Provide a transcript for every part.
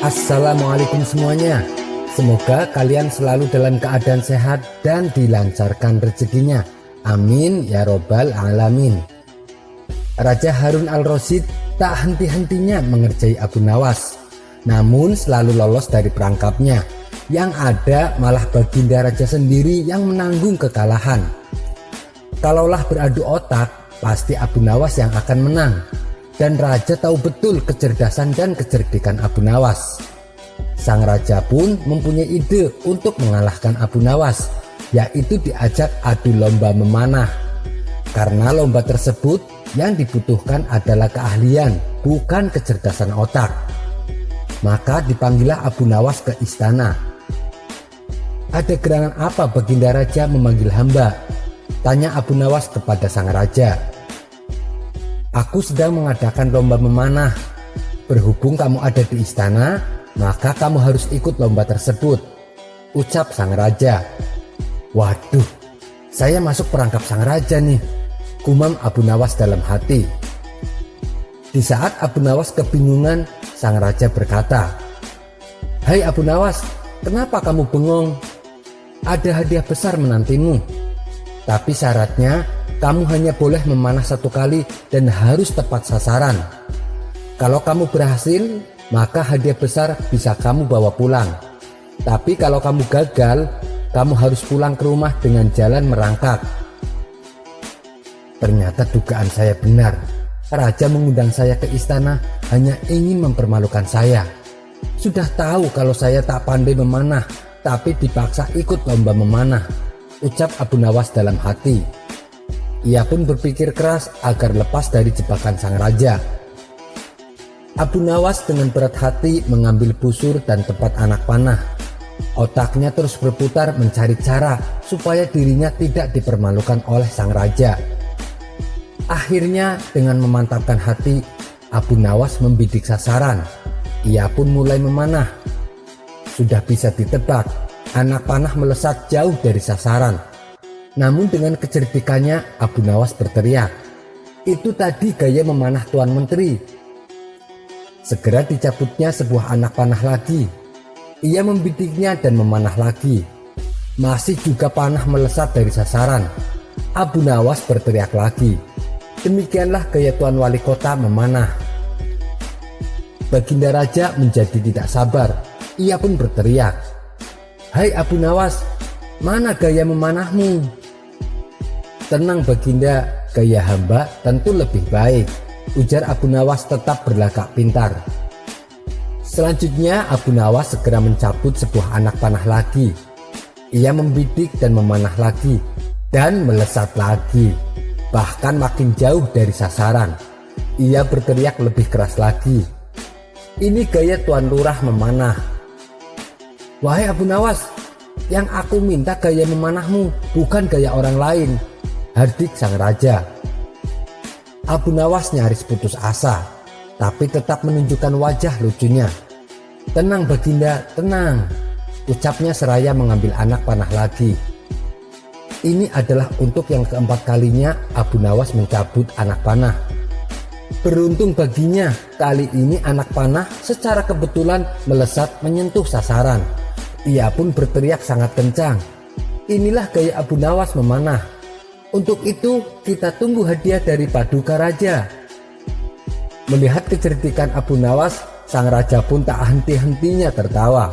Assalamualaikum semuanya. Semoga kalian selalu dalam keadaan sehat dan dilancarkan rezekinya. Amin ya robbal alamin. Raja Harun al-Rasyid tak henti-hentinya mengerjai Abu Nawas, namun selalu lolos dari perangkapnya. Yang ada malah baginda raja sendiri yang menanggung kekalahan. Kalaulah beradu otak, pasti Abu Nawas yang akan menang. Dan raja tahu betul kecerdasan dan kecerdikan Abu Nawas. Sang raja pun mempunyai ide untuk mengalahkan Abu Nawas, yaitu diajak adu lomba memanah. Karena lomba tersebut yang dibutuhkan adalah keahlian, bukan kecerdasan otak. Maka dipanggillah Abu Nawas ke istana. "Ada gerangan apa baginda raja memanggil hamba?" tanya Abu Nawas kepada sang raja. "Aku sedang mengadakan lomba memanah. Berhubung kamu ada di istana, maka kamu harus ikut lomba tersebut," ucap sang raja. "Waduh, saya masuk perangkap sang raja nih," gumam Abu Nawas dalam hati. Di saat Abu Nawas kebingungan, sang raja berkata, "Hai Abu Nawas, kenapa kamu bengong? Ada hadiah besar menantimu. Tapi syaratnya kamu hanya boleh memanah satu kali dan harus tepat sasaran. Kalau kamu berhasil, maka hadiah besar bisa kamu bawa pulang. Tapi kalau kamu gagal, kamu harus pulang ke rumah dengan jalan merangkak." Ternyata dugaan saya benar. Raja mengundang saya ke istana hanya ingin mempermalukan saya. Sudah tahu kalau saya tak pandai memanah, tapi dipaksa ikut lomba memanah, ucap Abu Nawas dalam hati. Ia pun berpikir keras agar lepas dari jebakan sang raja. Abu Nawas dengan berat hati mengambil busur dan tempat anak panah. Otaknya terus berputar mencari cara supaya dirinya tidak dipermalukan oleh sang raja. Akhirnya dengan memantapkan hati, Abu Nawas membidik sasaran. Ia pun mulai memanah. Sudah bisa ditebak, anak panah melesat jauh dari sasaran. Namun dengan kecerdikannya, Abu Nawas berteriak, "Itu tadi gaya memanah Tuan Menteri." Segera dicabutnya sebuah anak panah lagi. Ia membidiknya dan memanah lagi. Masih juga panah melesat dari sasaran. Abu Nawas berteriak lagi, "Demikianlah gaya Tuan Wali Kota memanah." Baginda raja menjadi tidak sabar. Ia pun berteriak, "Hai Abu Nawas, mana gaya memanahmu?" "Tenang baginda, gaya hamba tentu lebih baik," ujar Abu Nawas tetap berlagak pintar. Selanjutnya Abu Nawas segera mencabut sebuah anak panah lagi. Ia membidik dan memanah lagi dan melesat lagi, bahkan makin jauh dari sasaran. Ia berteriak lebih keras lagi, "Ini gaya Tuan Lurah memanah." "Wahai Abu Nawas, yang aku minta gaya memanahmu, bukan gaya orang lain," hardik sang raja. Abu Nawas nyaris putus asa, tapi tetap menunjukkan wajah lucunya. "Tenang baginda, tenang," ucapnya seraya mengambil anak panah lagi. Ini adalah untuk yang keempat kalinya Abu Nawas mencabut anak panah. Beruntung baginya, kali ini anak panah secara kebetulan melesat menyentuh sasaran. Ia pun berteriak sangat kencang, "Inilah gaya Abu Nawas memanah. Untuk itu kita tunggu hadiah dari Paduka Raja." Melihat kecerdikan Abu Nawas, sang raja pun tak henti-hentinya tertawa.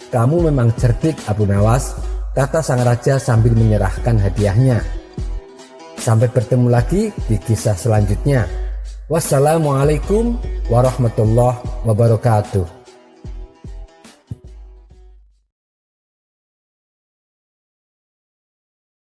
"Kamu memang cerdik Abu Nawas," kata sang raja sambil menyerahkan hadiahnya. Sampai bertemu lagi di kisah selanjutnya. Wassalamualaikum warahmatullahi wabarakatuh.